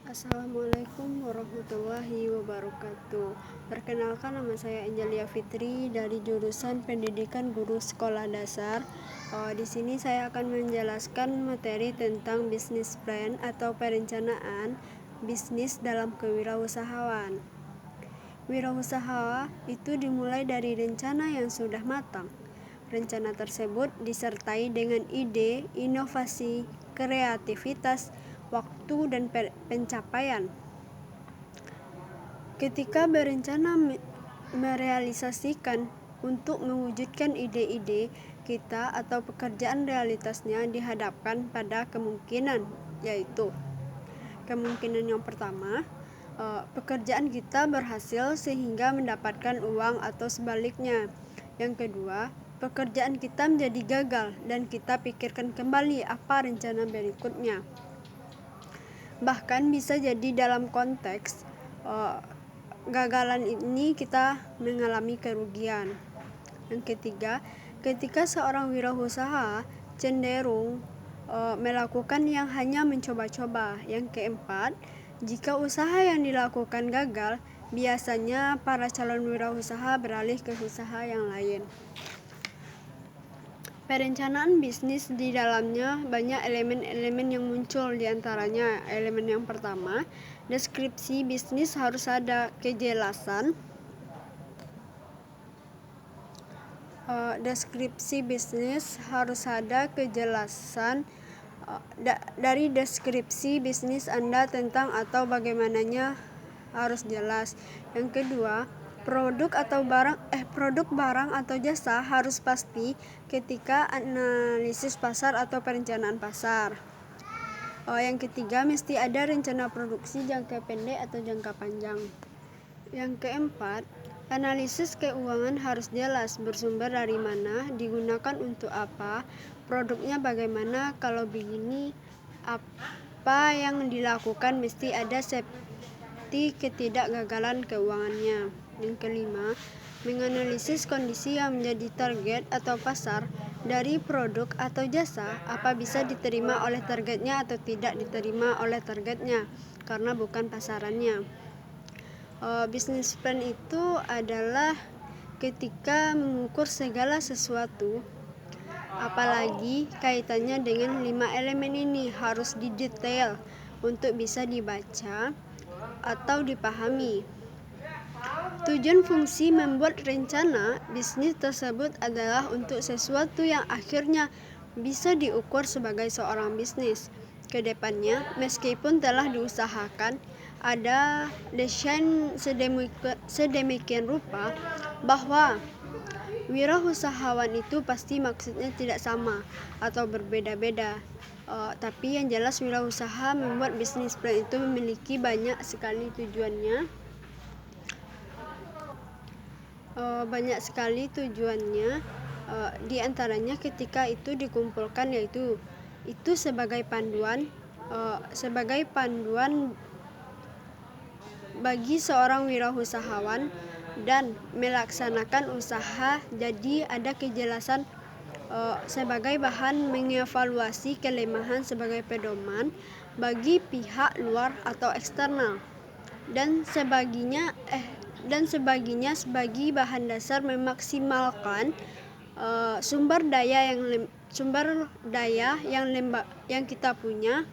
Assalamualaikum warahmatullahi wabarakatuh. Perkenalkan, nama saya Angelia Fitri dari jurusan Pendidikan Guru Sekolah Dasar. Di sini saya akan menjelaskan materi tentang business plan atau perencanaan bisnis dalam kewirausahaan. Wirausaha itu dimulai dari rencana yang sudah matang. Rencana tersebut disertai dengan ide, inovasi, kreativitas, waktu, dan pencapaian. Ketika berencana merealisasikan untuk mewujudkan ide-ide kita atau pekerjaan, realitasnya dihadapkan pada kemungkinan, yaitu kemungkinan yang pertama, pekerjaan kita berhasil sehingga mendapatkan uang atau sebaliknya. Yang kedua, pekerjaan kita menjadi gagal dan kita pikirkan kembali apa rencana berikutnya. Bahkan bisa jadi dalam konteks gagalan ini kita mengalami kerugian. Yang ketiga, ketika seorang wirausaha cenderung melakukan yang hanya mencoba-coba. Yang keempat, jika usaha yang dilakukan gagal, biasanya para calon wirausaha beralih ke usaha yang lain. Perencanaan bisnis di dalamnya banyak elemen-elemen yang muncul, diantaranya elemen yang pertama, deskripsi bisnis harus ada kejelasan. Deskripsi bisnis harus ada kejelasan. Dari deskripsi bisnis Anda tentang atau bagaimananya harus jelas. Yang kedua, produk barang atau jasa harus pasti ketika analisis pasar atau perencanaan pasar. Yang ketiga, mesti ada rencana produksi jangka pendek atau jangka panjang. Yang keempat, analisis keuangan harus jelas, bersumber dari mana, digunakan untuk apa, produknya bagaimana, kalau begini apa yang dilakukan, mesti ada safety ketidakgagalan keuangannya. Yang kelima, menganalisis kondisi yang menjadi target atau pasar dari produk atau jasa, apa bisa diterima oleh targetnya atau tidak diterima oleh targetnya karena bukan pasarannya. Business plan itu adalah ketika mengukur segala sesuatu, apalagi kaitannya dengan 5 elemen ini harus didetail untuk bisa dibaca atau dipahami. Tujuan fungsi membuat rencana bisnis tersebut adalah untuk sesuatu yang akhirnya bisa diukur sebagai seorang bisnis. Kedepannya, meskipun telah diusahakan, ada desain sedemikian rupa bahwa wirausahawan itu pasti maksudnya tidak sama atau berbeda-beda. Tapi yang jelas wirausaha membuat bisnis plan itu memiliki banyak sekali tujuannya. Di antaranya ketika itu dikumpulkan, yaitu itu sebagai panduan bagi seorang wirausahawan dan melaksanakan usaha. Jadi ada kejelasan sebagai bahan mengevaluasi kelemahan sebagai pedoman bagi pihak luar atau eksternal, dan sebaginya sebagai bahan dasar memaksimalkan sumber daya yang kita punya,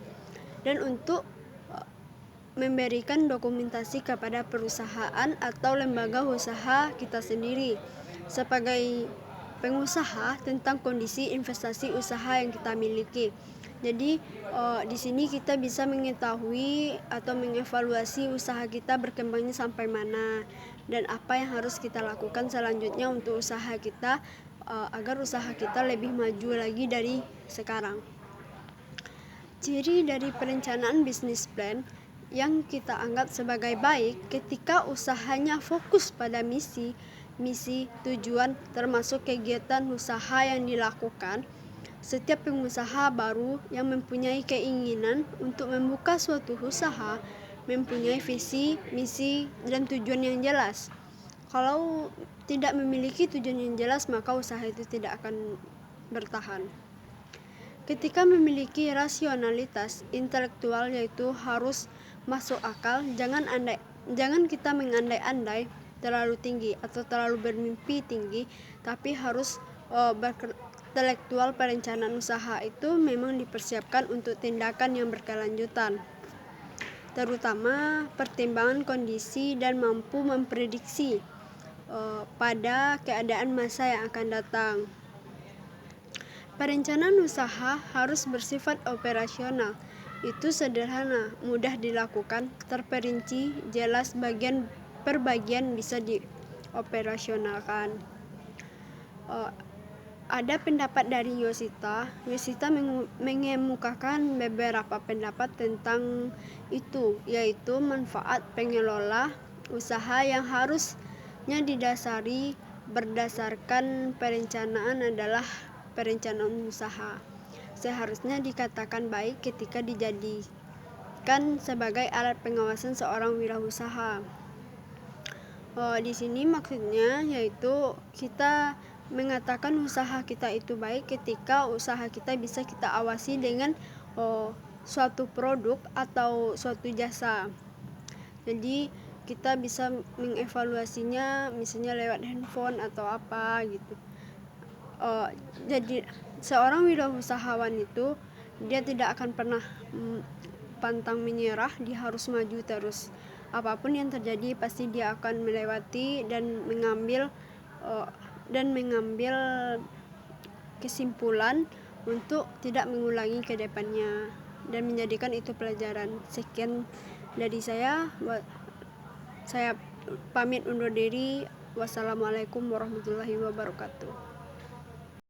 dan untuk memberikan dokumentasi kepada perusahaan atau lembaga usaha kita sendiri sebagai pengusaha tentang kondisi investasi usaha yang kita miliki. Jadi di sini kita bisa mengetahui atau mengevaluasi usaha kita berkembangnya sampai mana dan apa yang harus kita lakukan selanjutnya untuk usaha kita agar usaha kita lebih maju lagi dari sekarang. Ciri dari perencanaan bisnis plan yang kita anggap sebagai baik ketika usahanya fokus pada misi, tujuan, termasuk kegiatan usaha yang dilakukan. Setiap pengusaha baru yang mempunyai keinginan untuk membuka suatu usaha mempunyai visi, misi, dan tujuan yang jelas. Kalau tidak memiliki tujuan yang jelas, maka usaha itu tidak akan bertahan. Ketika memiliki rasionalitas intelektual, yaitu harus masuk akal. Jangan kita mengandai-andai terlalu tinggi atau terlalu bermimpi tinggi, tapi harus intelektual. Perencanaan usaha itu memang dipersiapkan untuk tindakan yang berkelanjutan, terutama pertimbangan kondisi dan mampu memprediksi pada keadaan masa yang akan datang. Perencanaan usaha harus bersifat operasional. Itu sederhana, mudah dilakukan, terperinci, jelas, bagian per bagian bisa dioperasionalkan. Ada pendapat dari Yosita. Yosita mengemukakan beberapa pendapat tentang itu, yaitu manfaat pengelola usaha yang harusnya didasari berdasarkan perencanaan adalah perencanaan usaha seharusnya dikatakan baik ketika dijadikan sebagai alat pengawasan seorang wirausaha. Di sini maksudnya yaitu kita mengatakan usaha kita itu baik ketika usaha kita bisa kita awasi dengan suatu produk atau suatu jasa. Jadi kita bisa mengevaluasinya misalnya lewat handphone atau apa gitu. Jadi seorang wirausahawan itu dia tidak akan pernah pantang menyerah, dia harus maju terus. Apapun yang terjadi pasti dia akan melewati dan mengambil kesimpulan untuk tidak mengulangi ke depannya dan menjadikan itu pelajaran. Sekian dari saya pamit undur diri. Wassalamualaikum warahmatullahi wabarakatuh.